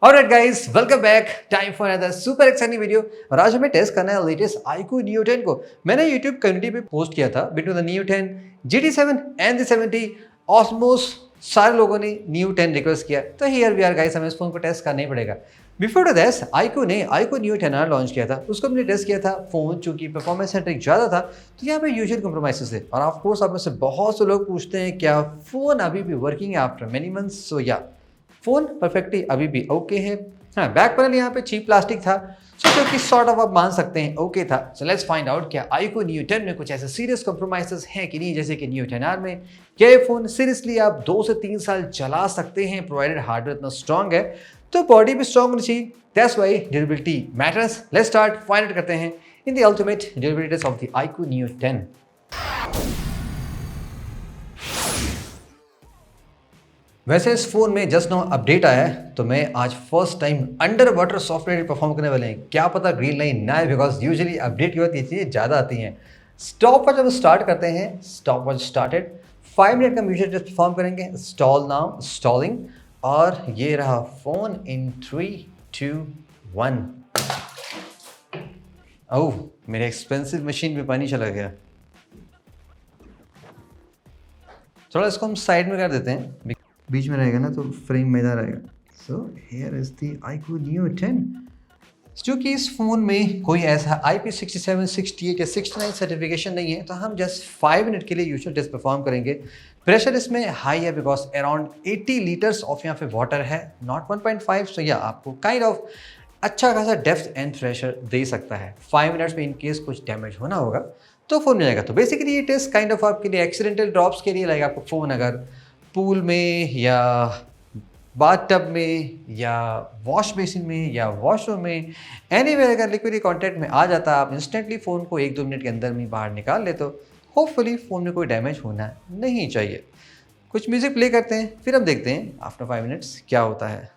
Alright guys, welcome back. Time for another super exciting video. और आज हमें test करना है लेटेस्ट iQOO Neo 10 को। मैंने YouTube कम्युनिटी पे पोस्ट किया था between the Neo 10, GT7 and the 70। Almost सारे लोगों ने Neo 10 रिक्वेस्ट किया, तो हियर वी आर गाइस, हमें इस फोन को टेस्ट करना ही पड़ेगा। बिफोर दिस iQOO ने iQOO Neo 10R लॉन्च किया था, उसको हमने टेस्ट किया था। फोन चूंकि परफॉर्मेंस सेंट्रिक ज़्यादा था, तो यहाँ पे यूजुअल कॉम्प्रोमाइजेस थे। और ऑफ कोर्स आप में से बहुत से लोग पूछते हैं क्या फोन अभी भी वर्किंग है आफ्टर मेनी मंथ्स। सो या फोन परफेक्टली अभी भी ओके है। हाँ, बैक पैनल यहाँ पे चीप प्लास्टिक था, जो कि सॉर्ट ऑफ आप मान सकते हैं ओके था। सो लेट्स फाइंड आउट क्या iQOO Neo 10 में कुछ ऐसे सीरियस कॉम्प्रोमाइजेस हैं कि नहीं, जैसे कि Neo 10R में। क्या ये फोन सीरियसली आप 2 से 3 साल चला सकते हैं प्रोवाइडेड हार्डवेयर इतना स्ट्रॉन्ग है, तो बॉडी भी स्ट्रॉन्ग होनी चाहिए। That's why durability matters. Let's start find out करते हैं in the ultimate durabilities of the iQOO Neo 10। वैसे इस फोन में जस्ट नो अपडेट आया है, तो मैं आज first time under water software perform करने वाले हैं। क्या पता ग्रीन लाइन ना है, बिकॉज यूजुअली अपडेट की होती है चीज़ें ज़्यादा आती हैं। स्टॉप वॉच जब स्टार्ट करते हैं, स्टॉप वॉच स्टार्टेड। 5 मिनट का म्यूजिक टेस्ट परफॉर्म करेंगे। Stall now, stalling. और ये रहा फोन इन 3, 2, 1। ओह, मेरे एक्सपेंसिव मशीन में पानी चला गया। थोड़ा इसको हम साइड में कर देते हैं, बीच में रहेगा ना तो फ्रेम में इधर आएगा। So here is the iQOO Neo 10। क्योंकि इस फ़ोन में कोई ऐसा IP67, 68 या 69 सर्टिफिकेशन नहीं है, तो हम जस्ट 5 मिनट के लिए यूजुअल टेस्ट परफॉर्म करेंगे। प्रेशर इसमें हाई है बिकॉज अराउंड 80 लीटर्स ऑफ यहाँ पे वाटर है, नॉट 1.5। सो या आपको काइंड ऑफ अच्छा खासा डेप्थ एंड प्रेशर दे सकता है। 5 मिनट्स में इनकेस कुछ डैमेज होना होगा तो फ़ोन मिल जाएगा। तो बेसिकली ये टेस्ट काइंड ऑफ आपके लिए एक्सीडेंटल ड्रॉप्स के लिए लगेगा। आपको फ़ोन अगर पूल में या बाथटब में या वॉश बेसिन में या वॉशरूम में एनीवेयर अगर लिक्विड कॉन्टैक्ट में आ जाता है, आप इंस्टेंटली फ़ोन को 1-2 मिनट के अंदर में बाहर निकाल ले, तो होपफुली फ़ोन में कोई डैमेज होना नहीं चाहिए। कुछ म्यूज़िक प्ले करते हैं, फिर हम देखते हैं आफ्टर 5 मिनट्स क्या होता है।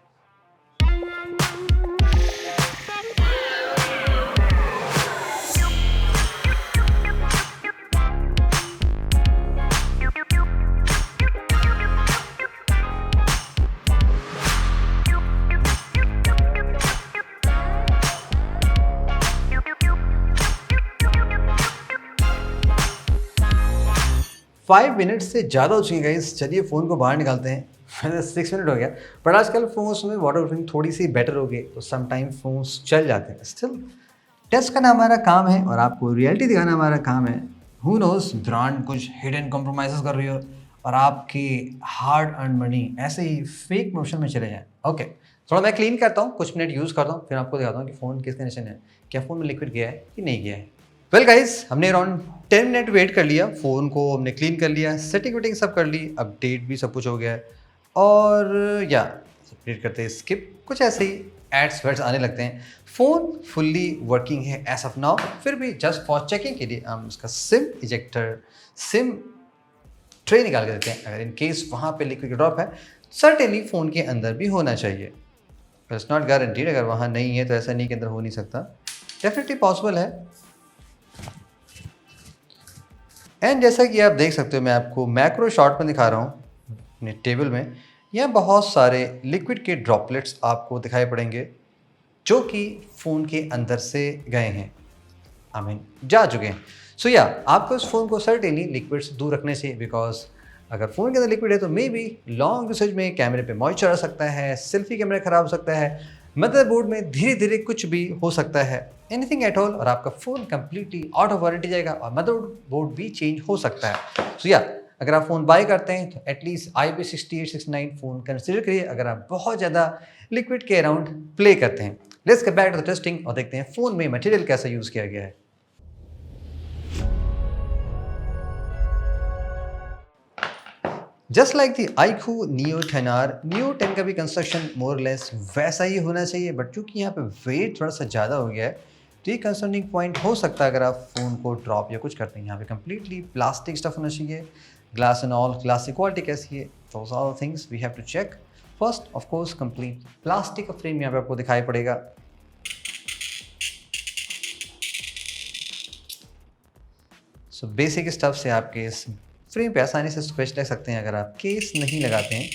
5 मिनट से ज़्यादा हो चुके गाइस। चलिए फ़ोन को बाहर निकालते हैं। वैसे 6 मिनट हो गया, बट आजकल फ़ोन्स में वाटर प्रूफिंग थोड़ी सी बेटर हो गई, तो समटाइम फ़ोन्स चल जाते हैं। स्टिल टेस्ट करना हमारा काम है और आपको रियलिटी दिखाना हमारा काम है। हु नोस, ब्रांड कुछ हिडन कॉम्प्रोमाइज़ कर रही हो और आपकी हार्ड अर्न मनी ऐसे ही फेक मोशन में चले जाएँ। ओके, थोड़ा मैं क्लीन करता हूँ, कुछ मिनट यूज़ करता हूँ, फिर आपको दिखाता हूँ कि फ़ोन किस कंडीशन है, क्या फ़ोन में लिक्विड गया है कि नहीं गया है। वेल गाइस, हमने अराउंड 10 मिनट वेट कर लिया, फ़ोन को हमने क्लीन कर लिया, सेटिंग वेटिंग सब कर ली, अपडेट भी सब कुछ हो गया है। और या अपडेट करते हैं स्किप, कुछ ऐसे ही एड्स वेड्स आने लगते हैं। फ़ोन फुल्ली वर्किंग है एज ऑफ नाउ, फिर भी जस्ट फॉर चेकिंग के लिए हम उसका सिम इजेक्टर, सिम ट्रे निकाल के देते हैं। अगर इन केस वहाँ पे लिक्विड ड्रॉप है, सर्टेनली फ़ोन के अंदर भी होना चाहिए। इट्स नॉट गारंटीड, अगर वहाँ नहीं है तो ऐसा नहीं कि अंदर हो नहीं सकता, डेफिनेटली पॉसिबल है। एंड जैसा कि आप देख सकते हो, मैं आपको मैक्रो शॉट में दिखा रहा हूँ अपने टेबल में। यहाँ बहुत सारे लिक्विड के ड्रॉपलेट्स आपको दिखाई पड़ेंगे जो कि फ़ोन के अंदर से गए हैं, जा चुके हैं। सो या आपको इस फ़ोन को सर्टेनली लिक्विड से दूर रखने से, बिकॉज अगर फ़ोन के अंदर लिक्विड है तो मे बी लॉन्ग यूसेज में कैमरे पे मॉइस्चर आ सकता है, सेल्फी कैमरा ख़राब हो सकता है, मदरबोर्ड में धीरे धीरे कुछ भी हो सकता है, एनीथिंग एट ऑल, और आपका phone completely out of warranty जाएगा और मदरबोर्ड भी चेंज हो सकता है। सो या अगर आप फ़ोन बाय करते हैं तो एटलीस्ट IP68, 69 फ़ोन कंसिडर करिए, अगर आप बहुत ज़्यादा लिक्विड के अराउंड प्ले करते हैं। Let's get back to the testing और देखते हैं फ़ोन में मटेरियल कैसा यूज़ किया गया है। Just like the iQOO Neo 10R, Neo 10 का भी कंस्ट्रक्शन मोर लेस वैसा ही होना चाहिए, बट चूंकि यहाँ पे वेट थोड़ा सा ज़्यादा हो गया है, तो ये कंसर्निंग पॉइंट हो सकता है अगर आप फ़ोन को ड्रॉप या कुछ करते हैं। यहाँ पे कम्प्लीटली प्लास्टिक स्टफ होना चाहिए, ग्लास एंड ऑल, ग्लास की क्वालिटी कैसी है, those are things we have to check. First of course complete plastic का फ्रेम यहाँ पे आपको दिखाई पड़ेगा। सो बेसिक स्टफ से आपके इस फ्रेम पे आसानी से स्क्वेच लग सकते हैं अगर आप केस नहीं लगाते हैं।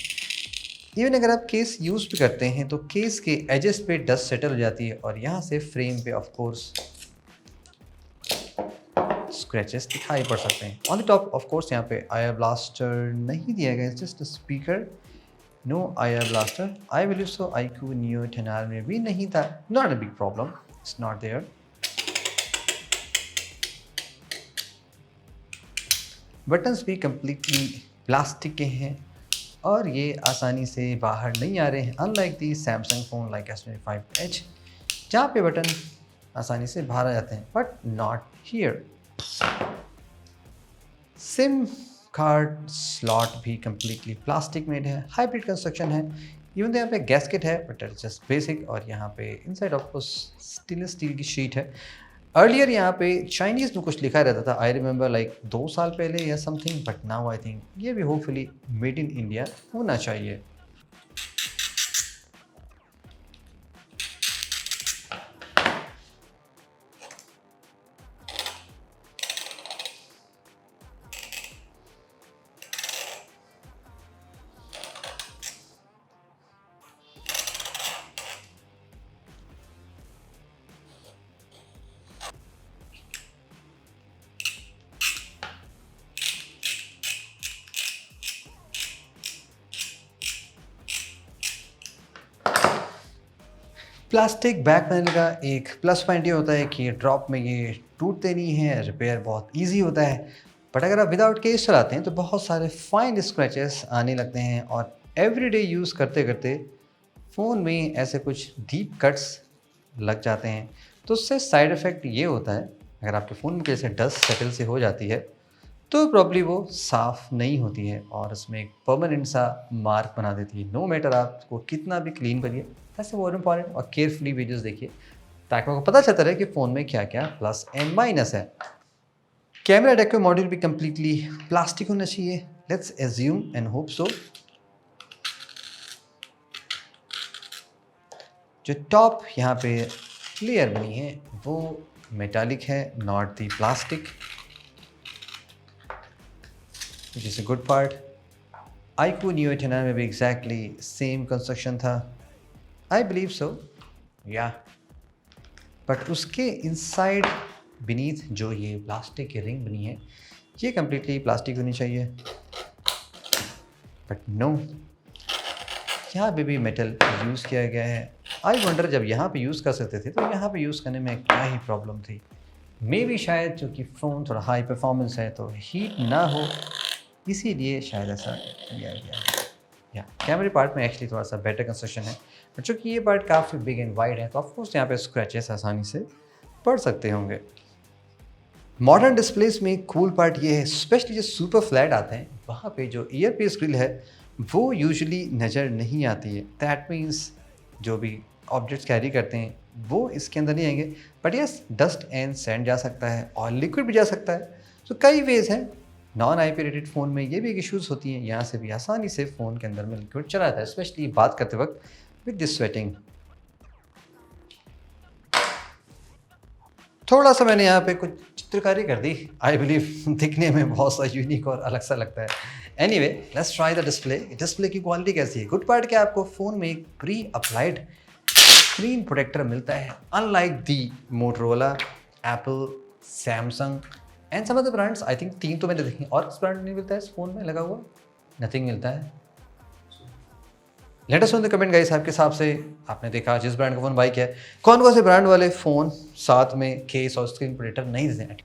इवन अगर आप केस यूज़ भी करते हैं तो केस के एजेस पे डस्ट सेटल हो जाती है और यहाँ से फ्रेम पे ऑफ कोर्स स्क्रैचेस दिखाई पड़ सकते हैं। On the top of course यहाँ पे आयर ब्लास्टर नहीं दिया गया, just a speaker, no IR blaster. I believe so iQOO Neo 10R में भी नहीं था, not a big problem, it's not there. Buttons भी कम्प्लीटली प्लास्टिक के हैं और ये आसानी से बाहर नहीं आ रहे हैं, अनलाइक दी सैमसंग फ़ोन लाइक S25H जहाँ पे बटन आसानी से बाहर आ जाते हैं, but not here. SIM card slot भी कम्प्लीटली प्लास्टिक मेड है, हाइब्रिड कंस्ट्रक्शन है। इवन तो यहाँ पे गैस्केट है बट इट्स जस्ट बेसिक, और यहाँ पे inside of course stainless steel की शीट है। अर्लियर यहाँ पे चाइनीज़ में कुछ लिखा रहता था, आई रिमेंबर लाइक 2 साल पहले या something, but now I think ये भी होपफुली मेड इन इंडिया होना चाहिए। प्लास्टिक बैक पैनल का एक प्लस पॉइंट ये होता है कि ड्रॉप में ये टूटते नहीं हैं, रिपेयर बहुत इजी होता है। बट अगर आप विदाउट केस चलाते हैं तो बहुत सारे फाइन स्क्रैचेस आने लगते हैं और एवरीडे यूज़ करते करते फ़ोन में ऐसे कुछ डीप कट्स लग जाते हैं। तो उससे साइड इफ़ेक्ट ये होता है, अगर आपके फ़ोन में जैसे डस्ट सेटल से हो जाती है तो प्रॉब्ली वो साफ़ नहीं होती है और उसमें एक परमानेंट सा मार्क बना देती है। नो मैटर आपको कितना भी क्लीन करिए, दैट्स मोर इम्पॉर्टेंट। और केयरफुली वीडियोस देखिए ताकि आपको पता चलता रहे कि फ़ोन में क्या क्या प्लस एंड माइनस है। कैमरा डेको मॉड्यूल भी कम्प्लीटली प्लास्टिक होना चाहिए, let's assume and hope so. जो टॉप यहाँ पे लेयर बनी है वो मेटालिक है, not the plastic, which is a good part. iQOO Neo 10R में भी exactly same construction था, I believe so, yeah. But उसके inside beneath जो ये प्लास्टिक की रिंग बनी है ये completely प्लास्टिक होनी चाहिए, बट नो, यहाँ पे भी मेटल यूज़ किया गया है। आई वंडर जब यहाँ पे यूज़ कर सकते थे तो यहाँ पे यूज़ करने में क्या ही प्रॉब्लम थी। मे भी शायद चूँकि फ़ोन थोड़ा हाई परफॉर्मेंस है तो हीट ना हो, इसीलिए शायद ऐसा किया गया है। या कैमरे पार्ट में एक्चुअली थोड़ा सा बेटर कंस्ट्रक्शन है, बट चूँकि ये पार्ट काफ़ी बिग एंड वाइड है तो ऑफकोर्स यहाँ पे स्क्रैचेस आसानी से पड़ सकते होंगे। मॉडर्न डिस्प्लेस में कूल पार्ट ये है, स्पेशली जो सुपर फ्लैट आते हैं वहाँ पे जो ईयर पीस ग्रिल है वो यूजुअली नज़र नहीं आती है। दैट मीन्स जो भी ऑब्जेक्ट्स कैरी करते हैं वो इसके अंदर नहीं आएंगे, but yes dust and sand जा सकता है और लिक्विड भी जा सकता है। तो कई वेज हैं। नॉन आईपी रेटेड फ़ोन में ये भी एक इश्यूज़ होती हैं, यहाँ से भी आसानी से फ़ोन के अंदर में लिक्विड चला जाता है, स्पेशली बात करते वक्त विद दिस स्वेटिंग। थोड़ा सा मैंने यहाँ पे कुछ चित्रकारी कर दी, आई बिलीव दिखने में बहुत सा यूनिक और अलग सा लगता है। Anyway let's try the display. Display की क्वालिटी कैसी है? गुड पार्ट क्या, आपको फ़ोन में एक प्री अप्लाइड स्क्रीन प्रोटेक्टर मिलता है, unlike the Motorola, Apple, Samsung and some other brands. I think 3 तो मैंने देखे, और किस ब्रांड नहीं मिलता है इस फोन में लगा हुआ? नथिंग मिलता है। Let us know in the comment guys, आपके हिसाब से आपने देखा जिस ब्रांड का फ़ोन बाई किया है, कौन से ब्रांड वाले फ़ोन साथ में केस और स्क्रीन प्रोटेक्टर नहीं देते हैं।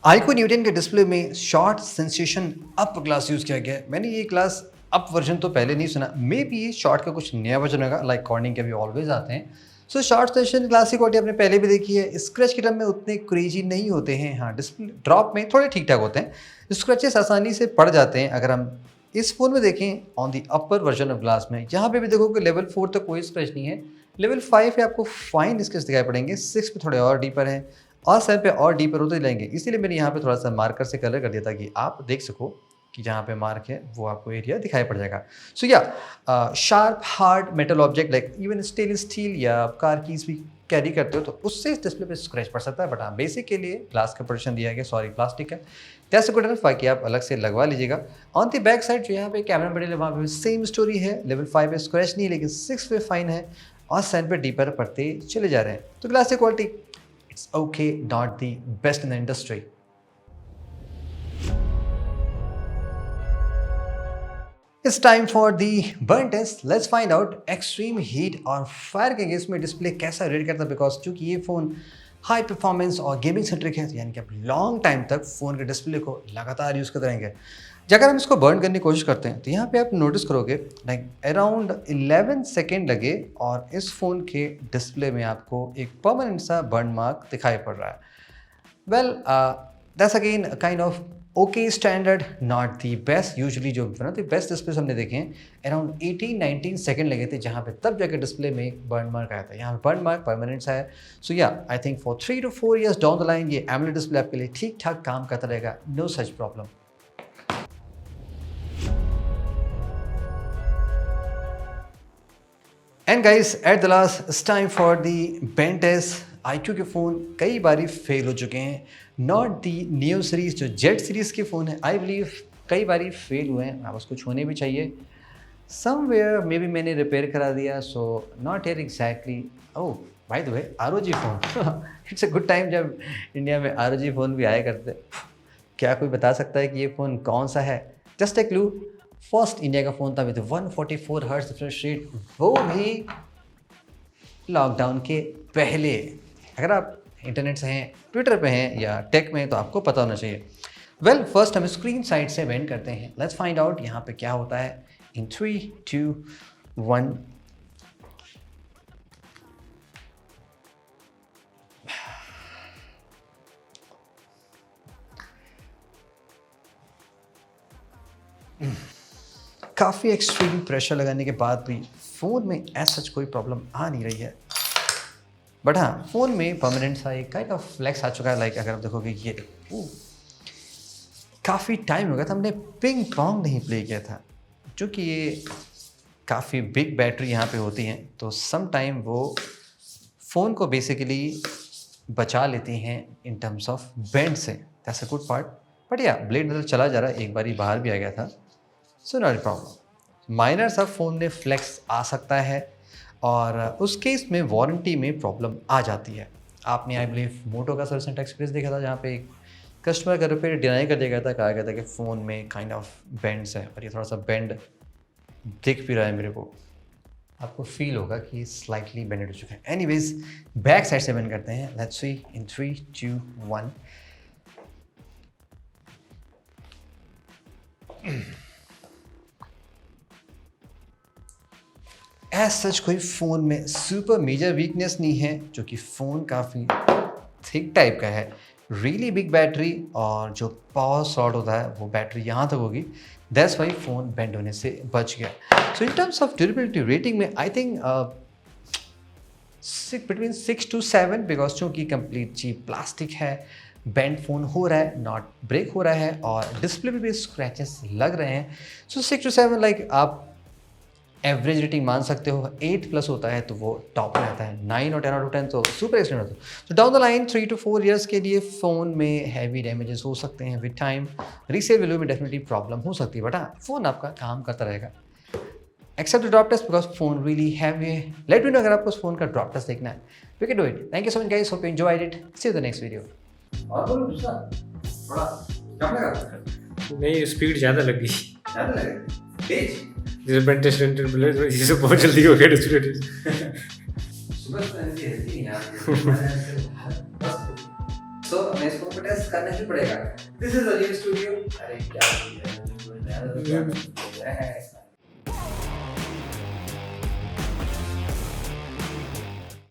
iQOO Neo 10 के डिस्प्ले में short sensation up glass use किया गया है। मैंने ये ग्लास अप वर्जन तो पहले नहीं सुना, मे बी ये शॉर्ट का कुछ नया वर्जन होगा, लाइक कॉर्निंग के भी ऑलवेज आते हैं। सो शॉर्ट सेंसेशन ग्लास की क्वालिटी आपने पहले भी देखी है, स्क्रैच के टर्म में उतने क्रेजी नहीं होते हैं। हाँ, डिस्प्ले ड्रॉप में थोड़े ठीक ठाक होते हैं, स्क्रैचेस आसानी से पड़ जाते हैं। अगर हम इस फ़ोन में देखें on the upper version of glass में, यहाँ पे भी देखो कि लेवल 4 तक कोई स्क्रैच नहीं है, लेवल 5 पे आपको फाइन स्क्रैच दिखाई पड़ेंगे, 6 पे थोड़े और डीपर हैं और 7 पे और डीपर होते जाएंगे। इसीलिए मैंने यहाँ पे थोड़ा सा मार्कर से कलर कर दिया ताकि आप देख सको कि जहाँ पे मार्क है वो आपको एरिया दिखाई पड़ जाएगा। सो या sharp hard metal object like even stainless steel या कार कीज भी कैरी करते हो तो उससे इस डिस्प्ले पे स्क्रैच पड़ सकता है, बट हाँ बेसिक के लिए ग्लास का प्रोटेक्शन दिया गया, सॉरी प्लास्टिक का। दैट्स गुड इनफ, बाकी आप अलग से लगवा लीजिएगा। ऑन द बैक साइड जो यहाँ पे कैमरा मॉड्यूल है वहाँ पे सेम स्टोरी है, लेवल 5 पे स्क्रैच नहीं है लेकिन 6 पे फाइन है और साइड पे डीपर पड़ते चले जा रहे हैं। तो ग्लास की quality it's okay, not the best in the industry. It's time for the burn test. Let's find out extreme heat और फायर के अगेंस्ट में डिस्प्ले कैसा रेट करता है, बिकॉज चूंकि ये फ़ोन हाई परफॉर्मेंस और गेमिंग सेंट्रिक है, तो यानी कि आप लॉन्ग टाइम तक फ़ोन के डिस्प्ले को लगातार यूज़ करते रहेंगे। अगर हम इसको बर्न करने की कोशिश करते हैं तो यहाँ पे आप नोटिस करोगे लाइक अराउंड 11 सेकेंड लगे और इस फ़ोन के डिस्प्ले में आपको एक परमानेंट सा बर्न मार्क दिखाई पड़ रहा है। Well that's again kind of okay standard, not the best. Usually जो one of the best display हमने देखे हैं अराउंड 18-19 सेकंड लगे थे, जहाँ पे तब जाकर डिस्प्ले में एक बर्न मार्क आया था। यहाँ पे बर्न मार्क परमानेंट सा है। सो या I think for 3 to 4 years down the line ये एमोलेड डिस्प्ले आपके लिए ठीक ठाक काम करता रहेगा, no such problem. And guys at the last it's time for the bend test. iQOO के फ़ोन कई बारी फेल हो चुके हैं, नॉट दी न्यू सीरीज़ जो जेड सीरीज़ के फ़ोन है, आई बिलीव कई बारी फेल हुए हैं। आप उसको छूने भी चाहिए। समवेयर मे बी मैंने रिपेयर करा दिया, so not here exactly. Oh by the way ROG phone it's a good time जब इंडिया में ROG फ़ोन भी आया करते। क्या कोई बता सकता है कि ये फ़ोन कौन सा है? Just a clue, first India का फ़ोन था विद 144 हर्ट्ज रिफ्रेश रेट, वो भी लॉकडाउन के पहले। अगर आप इंटरनेट से हैं, ट्विटर पे हैं या टेक में हैं तो आपको पता होना चाहिए। वेल फर्स्ट हम स्क्रीन साइड से वेंट करते हैं। लेट्स फाइंड आउट यहाँ पे क्या होता है इन 3, 2, 1। काफ़ी एक्सट्रीम प्रेशर लगाने के बाद भी फ़ोन में एज सच कोई प्रॉब्लम आ नहीं रही है, बट हाँ फ़ोन में परमानेंट सा एक काइंड ऑफ फ्लैक्स आ चुका है। लाइक अगर आप देखोगे ये काफ़ी टाइम हो गया था हमने पिंग पोंग नहीं प्ले किया था, क्योंकि ये काफ़ी बिग बैटरी यहाँ पे होती हैं तो सम टाइम वो फ़ोन को बेसिकली बचा लेती हैं इन टर्म्स ऑफ बेंड से। That's a good part, but या ब्लेड मतलब चला जा रहा है, एक बार ही बाहर भी आ गया था, सो नॉट प्रॉब्लम। माइनर सा फ़ोन में फ्लैक्स आ सकता है और उस केस में वारंटी में प्रॉब्लम आ जाती है। आपने आई बिलीव मोटो का सर्विस सेंटर एक्सपीरियंस देखा था, जहाँ पे एक कस्टमर का रिपेयर डिनाई कर दिया गया था, कहा गया था कि फ़ोन में काइंड ऑफ बेंड्स है, और ये थोड़ा सा बेंड दिख भी रहा है मेरे को। आपको फील होगा कि स्लाइटली बेंडेड हो चुका है। एनीवेज बैक साइड से बेंड करते हैं। Let's see in 3, 2, 1। As such कोई फ़ोन में सुपर मेजर वीकनेस नहीं है, जो कि फ़ोन काफ़ी थिक टाइप का है, रियली बिग बैटरी, और जो पावर शॉर्ट होता है वो बैटरी यहाँ तक होगी। दैट्स वाई फ़ोन बेंड होने से बच गया। So in terms of durability rating में I think between 6 to 7, because चूँकि कंप्लीट चीप प्लास्टिक है, बेंड फ़ोन हो रहा है, नॉट ब्रेक हो रहा है, और डिस्प्ले पे भी स्क्रैचेस लग रहे हैं। सो 6 to 7 लाइक आप एवरेज रेटिंग मान सकते हो। 8+ होता है तो वो टॉप में रहता है, 9 और 10 आउट ऑफ 10 तो सुपर एक्सटेंड होता है। तो down the line 3 to 4 years के लिए फ़ोन में हैवी डैमेजेस हो सकते हैं विद टाइम, रीसेल वैल्यू में डेफिनेटली प्रॉब्लम हो सकती है, बट हाँ फ़ोन आपका काम करता रहेगा। Except the drop test because phone really heavy है। लेट मी नो अगर आपको उस फ़ोन का ड्रॉप टेस्ट देखना है, we can do it. Thank you so much guys, hope you enjoyed it. See you the next video. और बोलो दूसरा थोड़ा कम लगा, नहीं स्पीड ज़्यादा लग गई, ज़्यादा लगा, तेज जैसे बेंट टेस्ट ये सब बहुत जल्दी हो गया डिस्प्ले टेस्ट। सुबह से ऐसी रहती नहीं यार। तो मैं इसको टेस्ट करना ही पड़ेगा। This is a real studio. अरे क्या है